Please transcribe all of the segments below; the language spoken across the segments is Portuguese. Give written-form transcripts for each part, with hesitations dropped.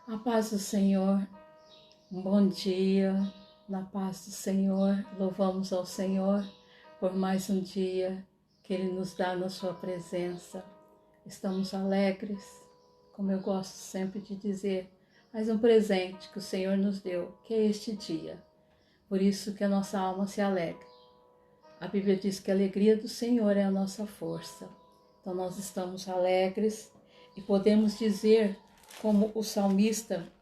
A paz do Senhor, um bom dia, na paz do Senhor, louvamos ao Senhor por mais um dia que Ele nos dá na sua presença. Estamos alegres, como eu gosto sempre de dizer, mais um presente que o Senhor nos deu, que é este dia. Por isso que a nossa alma se alegra. A Bíblia diz que a alegria do Senhor é a nossa força. Então nós estamos alegres e podemos dizer, como o salmista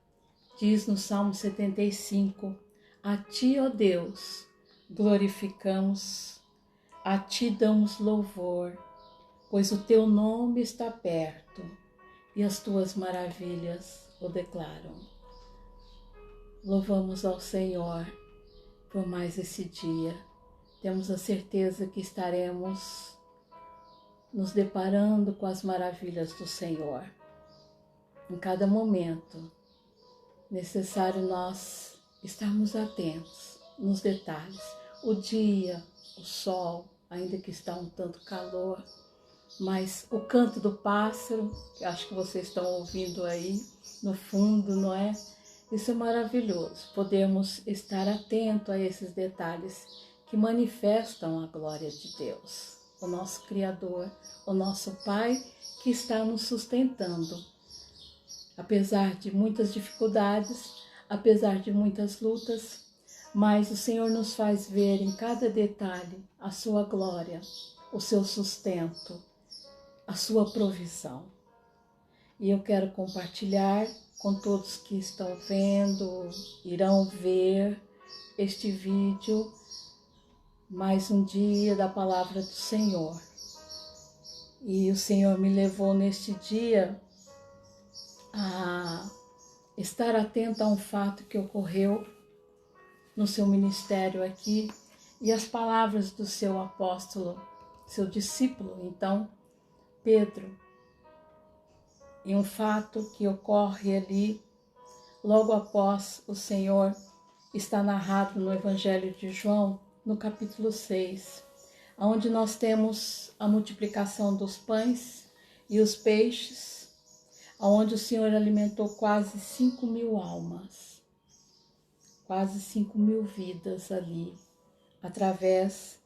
diz no Salmo 75, a Ti, ó Deus, glorificamos, a Ti damos louvor, pois o Teu nome está perto e as Tuas maravilhas o declaram. Louvamos ao Senhor por mais esse dia. Temos a certeza que estaremos nos deparando com as maravilhas do Senhor. Em cada momento, necessário nós estarmos atentos nos detalhes. O dia, o sol, ainda que está um tanto calor, mas o canto do pássaro, que acho que vocês estão ouvindo aí no fundo, não é? Isso é maravilhoso, podemos estar atentos a esses detalhes que manifestam a glória de Deus, o nosso Criador, o nosso Pai que está nos sustentando. Apesar de muitas dificuldades, apesar de muitas lutas, mas o Senhor nos faz ver em cada detalhe a sua glória, o seu sustento, a sua provisão. E eu quero compartilhar com todos que estão vendo, irão ver este vídeo, mais um dia da palavra do Senhor. E o Senhor me levou neste dia a estar atenta a um fato que ocorreu no seu ministério aqui e as palavras do seu apóstolo, seu discípulo, então, Pedro. E um fato que ocorre ali logo após o Senhor está narrado no Evangelho de João, no capítulo 6, onde nós temos a multiplicação dos pães e os peixes, onde o Senhor alimentou quase 5.000 almas, quase 5.000 vidas ali, através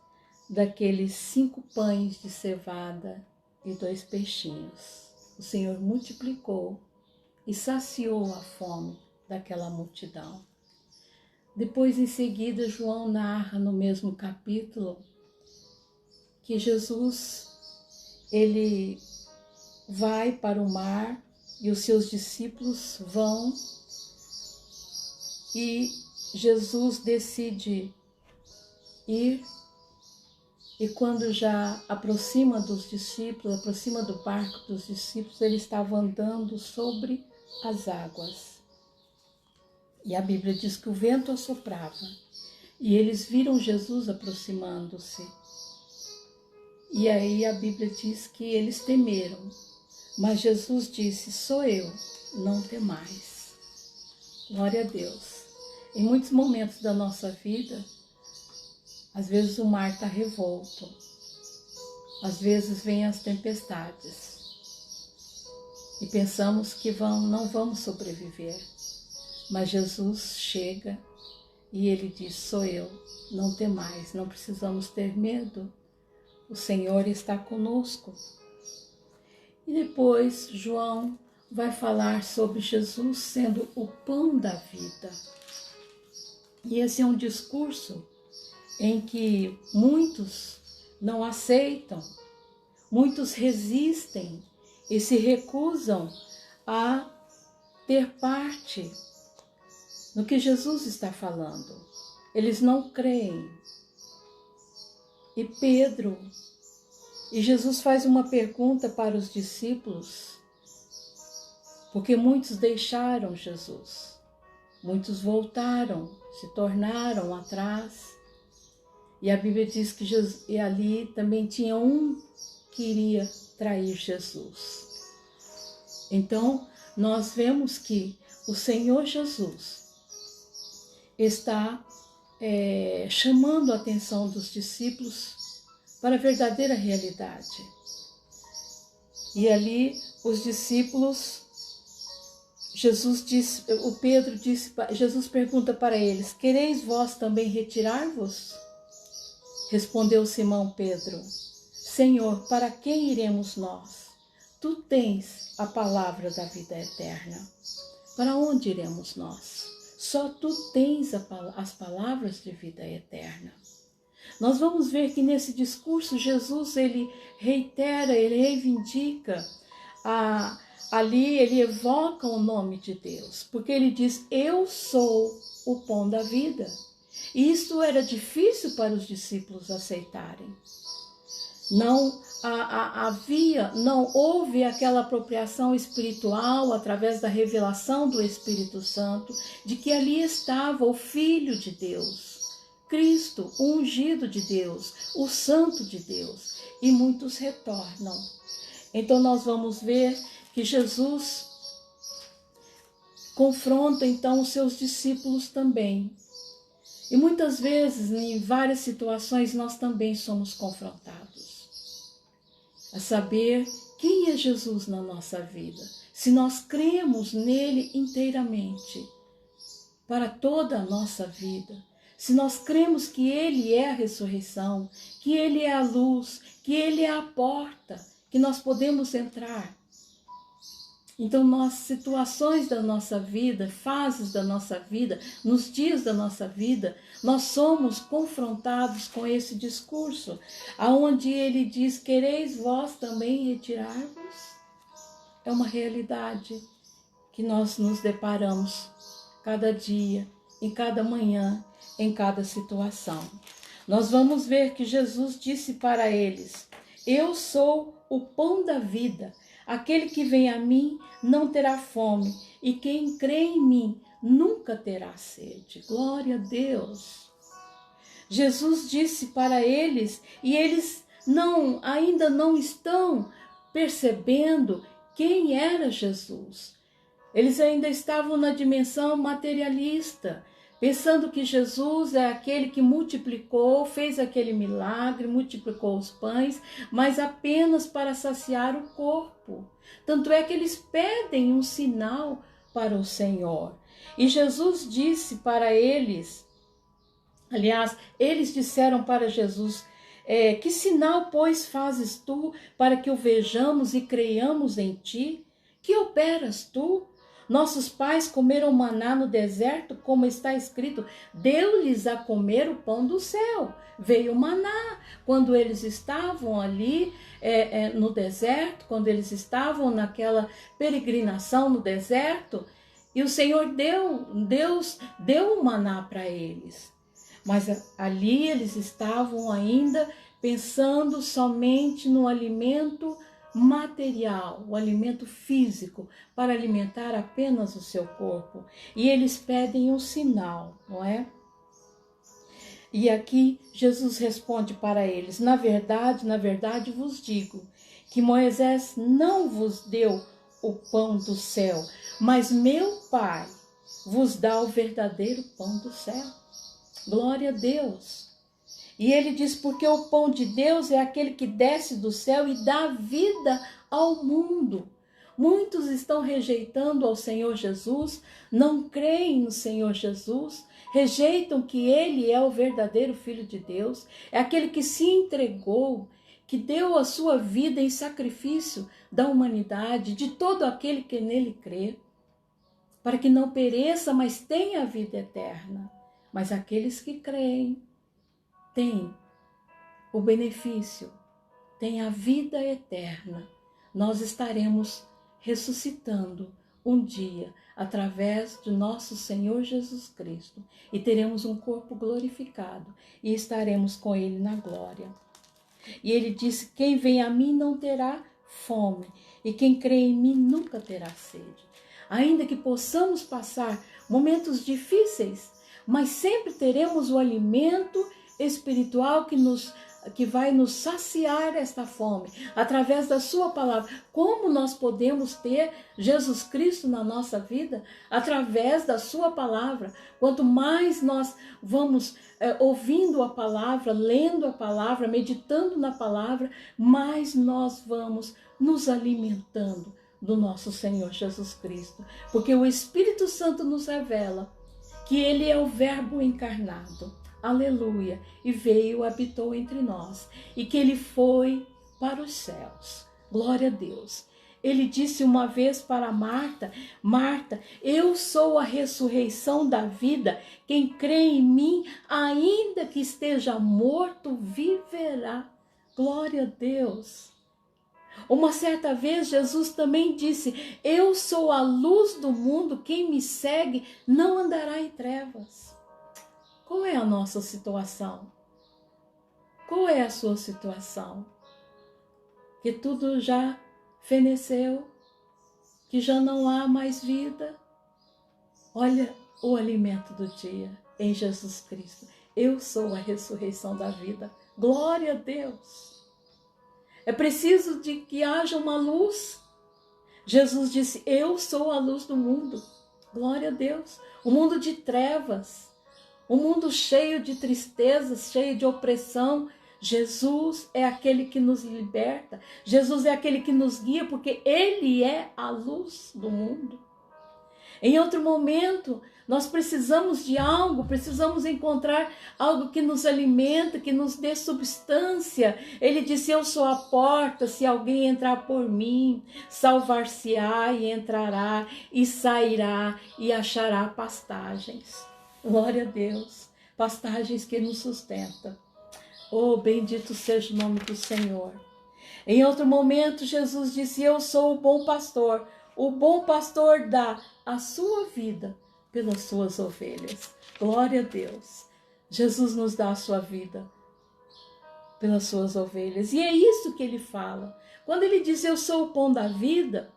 daqueles 5 pães de cevada e 2 peixinhos. O Senhor multiplicou e saciou a fome daquela multidão. Depois, em seguida, João narra no mesmo capítulo que Jesus, ele vai para o mar e os seus discípulos vão e Jesus decide ir, e quando já aproxima dos discípulos, aproxima do barco dos discípulos, ele estava andando sobre as águas. E a Bíblia diz que o vento assoprava e eles viram Jesus aproximando-se. E aí a Bíblia diz que eles temeram, mas Jesus disse: sou eu, não temais. Glória a Deus. Em muitos momentos da nossa vida, às vezes o mar está revolto, às vezes vêm as tempestades e pensamos que não vamos sobreviver. Mas Jesus chega e ele diz: sou eu, não temais, não precisamos ter medo, o Senhor está conosco. E depois João vai falar sobre Jesus sendo o pão da vida. E esse é um discurso em que muitos não aceitam, muitos resistem e se recusam a ter parte no que Jesus está falando. Eles não creem. E Jesus faz uma pergunta para os discípulos, porque muitos deixaram Jesus, muitos voltaram, se tornaram atrás. E a Bíblia diz que e ali também tinha um que iria trair Jesus. Então, nós vemos que o Senhor Jesus está chamando a atenção dos discípulos para a verdadeira realidade. E ali os discípulos Jesus pergunta para eles: quereis vós também retirar-vos? Respondeu Simão Pedro: Senhor, para quem iremos nós? Tu tens a palavra da vida eterna. Para onde iremos nós? Só tu tens as palavras de vida eterna. Nós vamos ver que nesse discurso Jesus ele reitera, ele reivindica, ali ele evoca o nome de Deus, porque ele diz: eu sou o pão da vida. E isso era difícil para os discípulos aceitarem. Não houve aquela apropriação espiritual através da revelação do Espírito Santo de que ali estava o Filho de Deus, Cristo, o ungido de Deus, o Santo de Deus, e muitos retornam. Então nós vamos ver que Jesus confronta então os seus discípulos também. E muitas vezes, em várias situações, nós também somos confrontados a saber quem é Jesus na nossa vida, se nós cremos nele inteiramente, para toda a nossa vida, se nós cremos que ele é a ressurreição, que ele é a luz, que ele é a porta, que nós podemos entrar. Então, nas situações da nossa vida, fases da nossa vida, nos dias da nossa vida, nós somos confrontados com esse discurso, aonde ele diz: quereis vós também retirar-vos? É uma realidade que nós nos deparamos cada dia, em cada manhã, em cada situação. Nós vamos ver que Jesus disse para eles: eu sou o pão da vida. Aquele que vem a mim não terá fome, e quem crê em mim nunca terá sede. Glória a Deus. Jesus disse para eles, e eles ainda não estão percebendo quem era Jesus. Eles ainda estavam na dimensão materialista, pensando que Jesus é aquele que multiplicou, fez aquele milagre, multiplicou os pães, mas apenas para saciar o corpo. Tanto é que eles pedem um sinal para o Senhor. E Jesus disse para eles, aliás, eles disseram para Jesus: que sinal, pois, fazes tu para que o vejamos e creiamos em ti? Que operas tu? Nossos pais comeram maná no deserto, como está escrito: deu-lhes a comer o pão do céu. Veio o maná quando eles estavam ali no deserto, quando eles estavam naquela peregrinação no deserto, e o Senhor Deus deu o maná para eles. Mas ali eles estavam ainda pensando somente no alimento material, o alimento físico, para alimentar apenas o seu corpo. E eles pedem um sinal, não é? E aqui Jesus responde para eles: na verdade vos digo, que Moisés não vos deu o pão do céu, mas meu Pai vos dá o verdadeiro pão do céu. Glória a Deus. E ele diz: porque o pão de Deus é aquele que desce do céu e dá vida ao mundo. Muitos estão rejeitando ao Senhor Jesus, não creem no Senhor Jesus, rejeitam que ele é o verdadeiro Filho de Deus, é aquele que se entregou, que deu a sua vida em sacrifício da humanidade, de todo aquele que nele crê, para que não pereça, mas tenha a vida eterna. Mas aqueles que creem têm o benefício, têm a vida eterna. Nós estaremos ressuscitando um dia através de nosso Senhor Jesus Cristo e teremos um corpo glorificado e estaremos com ele na glória. E ele disse: quem vem a mim não terá fome, e quem crê em mim nunca terá sede. Ainda que possamos passar momentos difíceis, mas sempre teremos o alimento espiritual que vai nos saciar esta fome, através da sua palavra. Como nós podemos ter Jesus Cristo na nossa vida? Através da sua palavra. Quanto mais nós vamos ouvindo a palavra, lendo a palavra, meditando na palavra, mais nós vamos nos alimentando do nosso Senhor Jesus Cristo. Porque o Espírito Santo nos revela que Ele é o Verbo encarnado. Aleluia! E veio, habitou entre nós. E que Ele foi para os céus. Glória a Deus. Ele disse uma vez para Marta: Marta, eu sou a ressurreição da vida. Quem crê em mim, ainda que esteja morto, viverá. Glória a Deus. Uma certa vez Jesus também disse: eu sou a luz do mundo, quem me segue não andará em trevas. Qual é a nossa situação? Qual é a sua situação? Que tudo já feneceu, que já não há mais vida. Olha o alimento do dia em Jesus Cristo. Eu sou a ressurreição da vida. Glória a Deus. É preciso de que haja uma luz. Jesus disse: eu sou a luz do mundo. Glória a Deus. O mundo de trevas, o mundo cheio de tristezas, cheio de opressão. Jesus é aquele que nos liberta. Jesus é aquele que nos guia, porque Ele é a luz do mundo. Em outro momento, nós precisamos de algo, precisamos encontrar algo que nos alimenta, que nos dê substância. Ele disse: eu sou a porta, se alguém entrar por mim, salvar-se-á e entrará e sairá e achará pastagens. Glória a Deus, pastagens que nos sustentam. Oh, bendito seja o nome do Senhor. Em outro momento, Jesus disse: eu sou o bom pastor. O bom pastor dá a sua vida pelas suas ovelhas. Glória a Deus. Jesus nos dá a sua vida pelas suas ovelhas. E é isso que ele fala. Quando ele diz: eu sou o pão da vida,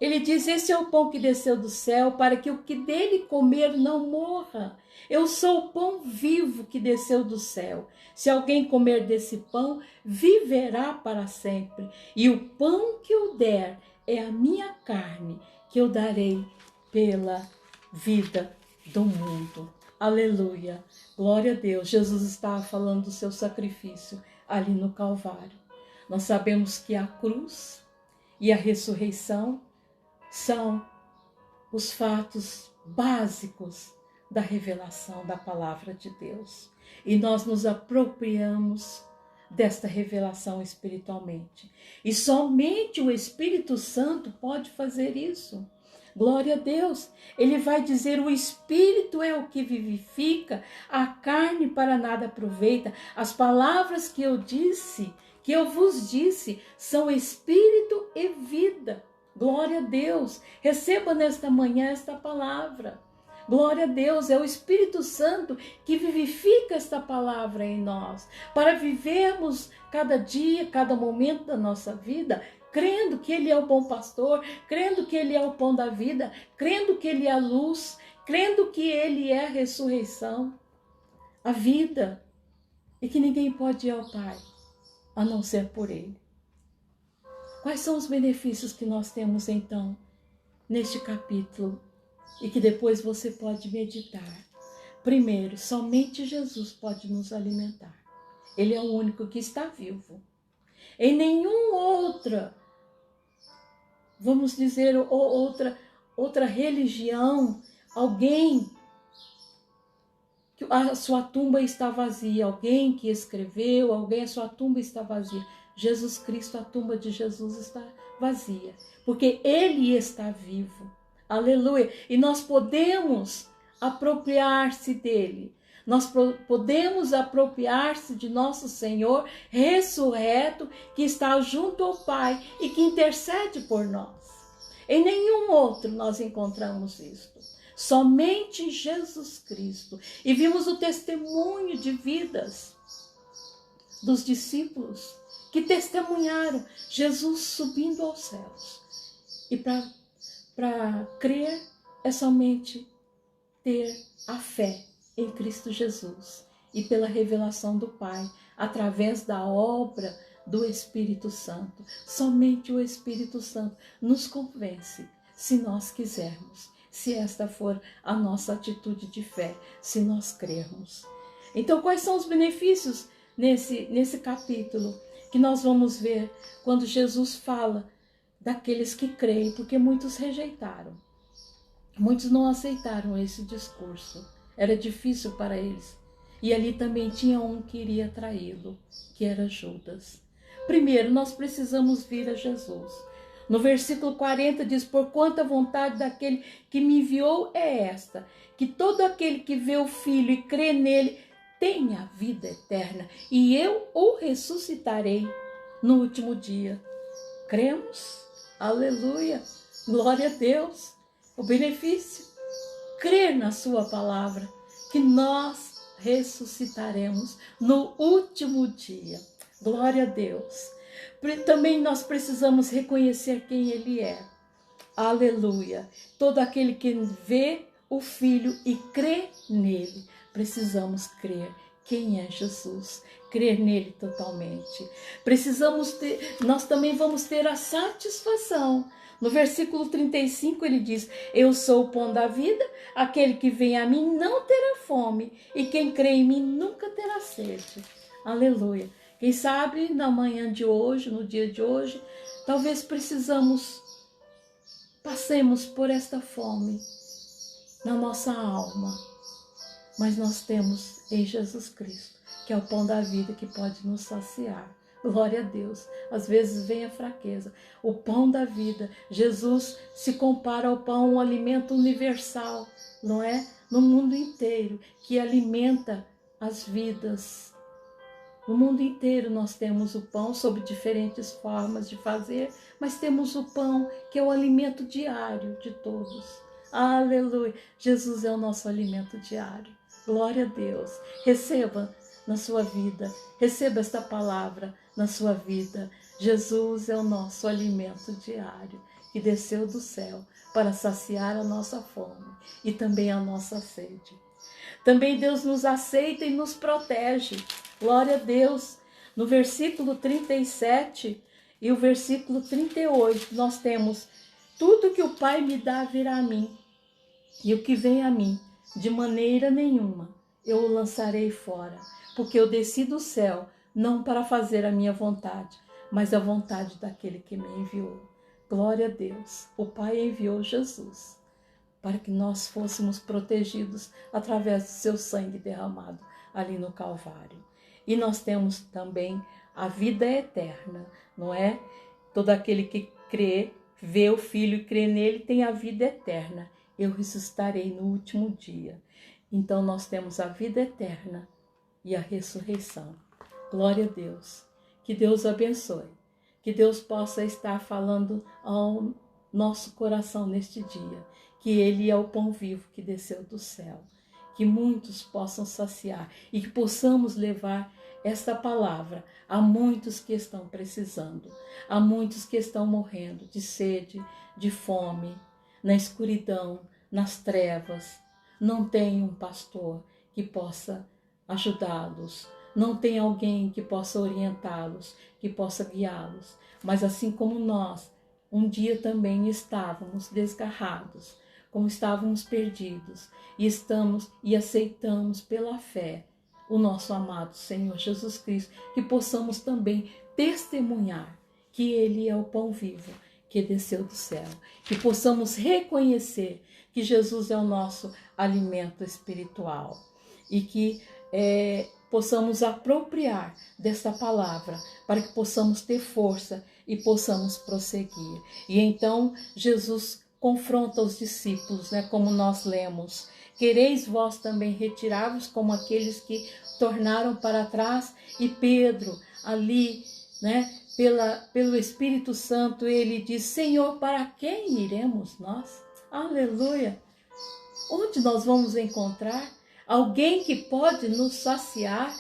ele diz: esse é o pão que desceu do céu, para que o que dele comer não morra. Eu sou o pão vivo que desceu do céu. Se alguém comer desse pão, viverá para sempre. E o pão que eu der é a minha carne, que eu darei pela vida do mundo. Aleluia. Glória a Deus. Jesus estava falando do seu sacrifício ali no Calvário. Nós sabemos que a cruz e a ressurreição são os fatos básicos da revelação da palavra de Deus. E nós nos apropriamos desta revelação espiritualmente. E somente o Espírito Santo pode fazer isso. Glória a Deus. Ele vai dizer: o Espírito é o que vivifica, a carne para nada aproveita. As palavras que eu disse, que eu vos disse, são Espírito e vida. Glória a Deus. Receba nesta manhã esta palavra. Glória a Deus, é o Espírito Santo que vivifica esta palavra em nós, para vivermos cada dia, cada momento da nossa vida, crendo que Ele é o bom pastor, crendo que Ele é o pão da vida, crendo que Ele é a luz, crendo que Ele é a ressurreição, a vida, e que ninguém pode ir ao Pai, a não ser por Ele. Quais são os benefícios que nós temos então, neste capítulo? E que depois você pode meditar. Primeiro, somente Jesus pode nos alimentar. Ele é o único que está vivo. Em nenhuma outra, vamos dizer, outra religião, alguém que a sua tumba está vazia, alguém que escreveu, a sua tumba está vazia. Jesus Cristo, a tumba de Jesus está vazia, porque Ele está vivo. Aleluia. E nós podemos apropriar-se dele. Nós podemos apropriar-se de nosso Senhor ressurreto, que está junto ao Pai e que intercede por nós. Em nenhum outro nós encontramos isto. Somente em Jesus Cristo. E vimos o testemunho de vidas dos discípulos que testemunharam Jesus subindo aos céus. E para crer é somente ter a fé em Cristo Jesus e pela revelação do Pai, através da obra do Espírito Santo. Somente o Espírito Santo nos convence, se nós quisermos, se esta for a nossa atitude de fé, se nós crermos. Então, quais são os benefícios nesse capítulo que nós vamos ver quando Jesus fala daqueles que creem, porque muitos rejeitaram. Muitos não aceitaram esse discurso. Era difícil para eles. E ali também tinha um que iria traí-lo, que era Judas. Primeiro, nós precisamos vir a Jesus. No versículo 40 diz, porquanto a vontade daquele que me enviou é esta, que todo aquele que vê o Filho e crê nele tenha vida eterna, e eu o ressuscitarei no último dia. Cremos? Aleluia! Glória a Deus! O benefício, crer na sua palavra, que nós ressuscitaremos no último dia. Glória a Deus. Também nós precisamos reconhecer quem Ele é. Aleluia. Todo aquele que vê o Filho e crê nele, precisamos crer quem é Jesus, crer nele totalmente. Nós também vamos ter a satisfação. No versículo 35 ele diz, eu sou o pão da vida, aquele que vem a mim não terá fome, e quem crê em mim nunca terá sede. Aleluia. Quem sabe na manhã de hoje, no dia de hoje, talvez passemos por esta fome na nossa alma. Mas nós temos em Jesus Cristo, que é o pão da vida que pode nos saciar. Glória a Deus. Às vezes vem a fraqueza. O pão da vida. Jesus se compara ao pão, um alimento universal, não é? No mundo inteiro, que alimenta as vidas. No mundo inteiro nós temos o pão sob diferentes formas de fazer, mas temos o pão que é o alimento diário de todos. Aleluia! Jesus é o nosso alimento diário. Glória a Deus. Receba na sua vida, receba esta palavra na sua vida. Jesus é o nosso alimento diário, que desceu do céu para saciar a nossa fome e também a nossa sede. Também Deus nos aceita e nos protege. Glória a Deus. No versículo 37 e o versículo 38, nós temos, tudo que o Pai me dá virá a mim, e o que vem a mim, de maneira nenhuma, eu o lançarei fora, porque eu desci do céu, não para fazer a minha vontade, mas a vontade daquele que me enviou. Glória a Deus. O Pai enviou Jesus para que nós fôssemos protegidos através do seu sangue derramado ali no Calvário. E nós temos também a vida eterna, não é? Todo aquele que crê, vê o Filho e crê nele tem a vida eterna. Eu ressuscitarei no último dia. Então nós temos a vida eterna e a ressurreição. Glória a Deus. Que Deus abençoe. Que Deus possa estar falando ao nosso coração neste dia. Que Ele é o pão vivo que desceu do céu. Que muitos possam saciar e que possamos levar esta palavra a muitos que estão precisando. A muitos que estão morrendo de sede, de fome, na escuridão, nas trevas. Não tem um pastor que possa ajudá-los. Não tem alguém que possa orientá-los, que possa guiá-los. Mas assim como nós, um dia também estávamos desgarrados, como estávamos perdidos, e aceitamos pela fé o nosso amado Senhor Jesus Cristo, que possamos também testemunhar que Ele é o pão vivo que desceu do céu, que possamos reconhecer que Jesus é o nosso alimento espiritual e que possamos apropriar desta palavra para que possamos ter força e possamos prosseguir. E então Jesus confronta os discípulos, né, como nós lemos. Quereis vós também retirar-vos como aqueles que tornaram para trás? E Pedro, ali, né, pelo Espírito Santo, ele diz, Senhor, para quem iremos nós? Aleluia! Onde nós vamos encontrar alguém que pode nos saciar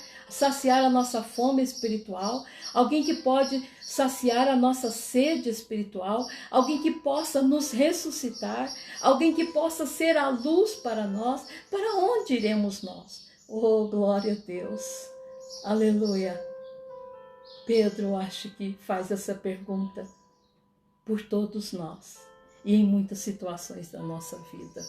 a nossa fome espiritual, alguém que pode saciar a nossa sede espiritual, alguém que possa nos ressuscitar, alguém que possa ser a luz para nós? Para onde iremos nós? Oh, glória a Deus! Aleluia! Pedro, acho que faz essa pergunta por todos nós e em muitas situações da nossa vida.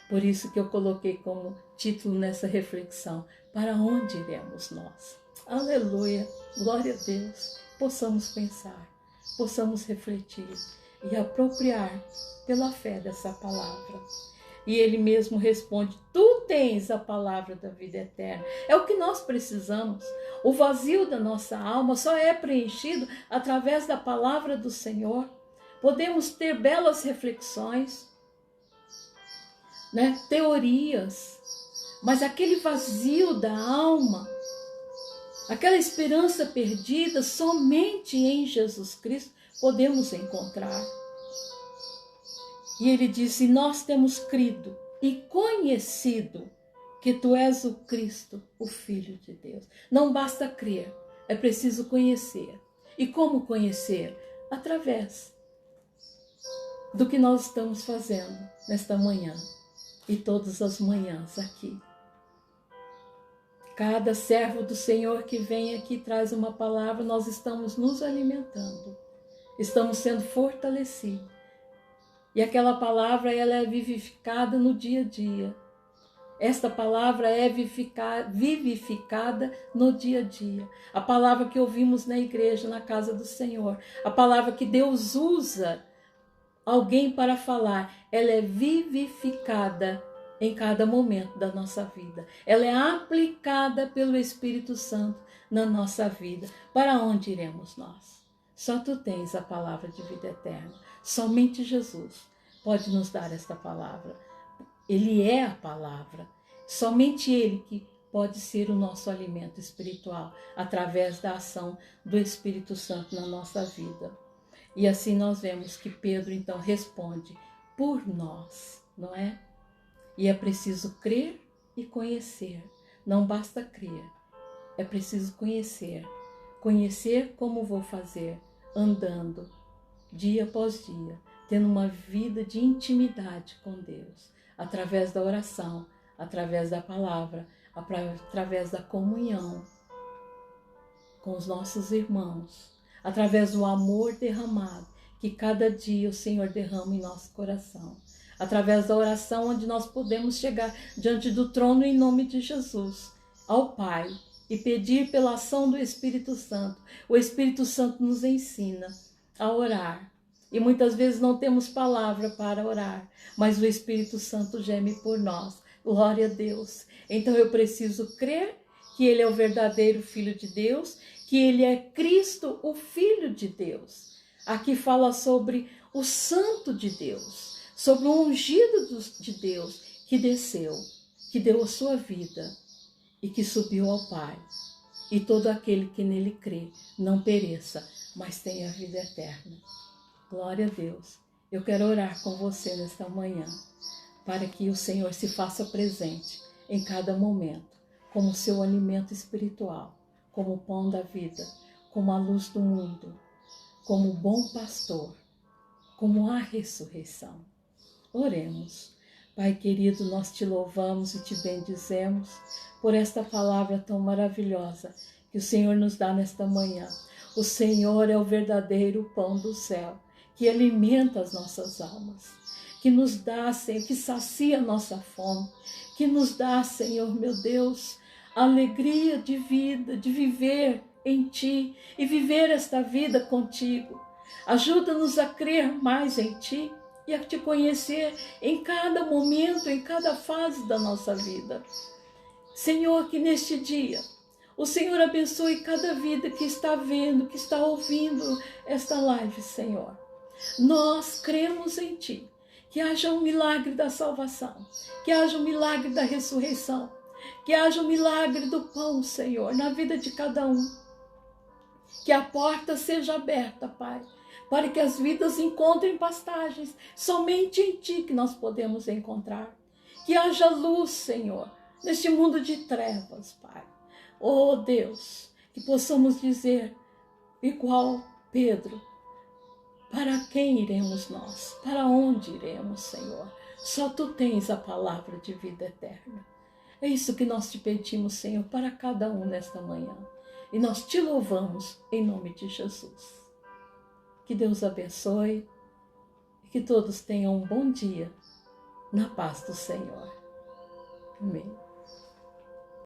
Por isso que eu coloquei como título nessa reflexão, para onde iremos nós? Aleluia, glória a Deus, possamos pensar, possamos refletir, e apropriar pela fé dessa palavra. E ele mesmo responde: tu tens a palavra da vida eterna. É o que nós precisamos. O vazio da nossa alma só é preenchido através da palavra do Senhor. Podemos ter belas reflexões, né? Teorias, mas aquele vazio da alma, aquela esperança perdida, somente em Jesus Cristo podemos encontrar. E ele disse: nós temos crido e conhecido que tu és o Cristo, o Filho de Deus. Não basta crer, é preciso conhecer. E como conhecer? Através do que nós estamos fazendo nesta manhã e todas as manhãs aqui. Cada servo do Senhor que vem aqui traz uma palavra, nós estamos nos alimentando, estamos sendo fortalecidos. E aquela palavra, ela é vivificada no dia a dia. Esta palavra é vivificada no dia a dia. A palavra que ouvimos na igreja, na casa do Senhor. A palavra que Deus usa alguém para falar. Ela é vivificada em cada momento da nossa vida. Ela é aplicada pelo Espírito Santo na nossa vida. Para onde iremos nós? Só tu tens a palavra de vida eterna. Somente Jesus pode nos dar esta palavra. Ele é a palavra. Somente Ele que pode ser o nosso alimento espiritual, através da ação do Espírito Santo na nossa vida. E assim nós vemos que Pedro então responde por nós, não é? E é preciso crer e conhecer. Não basta crer, é preciso conhecer. Conhecer como vou fazer? Andando, dia após dia, tendo uma vida de intimidade com Deus, através da oração, através da palavra, através da comunhão com os nossos irmãos, através do amor derramado, que cada dia o Senhor derrama em nosso coração, através da oração onde nós podemos chegar diante do trono em nome de Jesus, ao Pai, e pedir pela ação do Espírito Santo. O Espírito Santo nos ensina a orar. E muitas vezes não temos palavra para orar, mas o Espírito Santo geme por nós. Glória a Deus. Então eu preciso crer que Ele é o verdadeiro Filho de Deus, que Ele é Cristo, o Filho de Deus. Aqui fala sobre o Santo de Deus, sobre o ungido de Deus que desceu, que deu a sua vida e que subiu ao Pai. E todo aquele que nele crê não pereça, mas tenha a vida eterna. Glória a Deus. Eu quero orar com você nesta manhã, para que o Senhor se faça presente em cada momento, como seu alimento espiritual, como o pão da vida, como a luz do mundo, como o bom pastor, como a ressurreição. Oremos. Pai querido, nós te louvamos e te bendizemos por esta palavra tão maravilhosa que o Senhor nos dá nesta manhã. O Senhor é o verdadeiro pão do céu, que alimenta as nossas almas, que nos dá, Senhor, que sacia a nossa fome, que nos dá, Senhor, meu Deus, a alegria de vida, de viver em Ti e viver esta vida contigo. Ajuda-nos a crer mais em Ti e a Te conhecer em cada momento, em cada fase da nossa vida. Senhor, que neste dia o Senhor abençoe cada vida que está vendo, que está ouvindo esta live, Senhor. Nós cremos em Ti, que haja um milagre da salvação, que haja um milagre da ressurreição, que haja um milagre do pão, Senhor, na vida de cada um. Que a porta seja aberta, Pai, para que as vidas encontrem pastagens, somente em Ti que nós podemos encontrar. Que haja luz, Senhor, neste mundo de trevas, Pai. Oh Deus, que possamos dizer, igual Pedro, para quem iremos nós? Para onde iremos, Senhor? Só Tu tens a palavra de vida eterna. É isso que nós te pedimos, Senhor, para cada um nesta manhã. E nós te louvamos em nome de Jesus. Que Deus abençoe e que todos tenham um bom dia na paz do Senhor. Amém.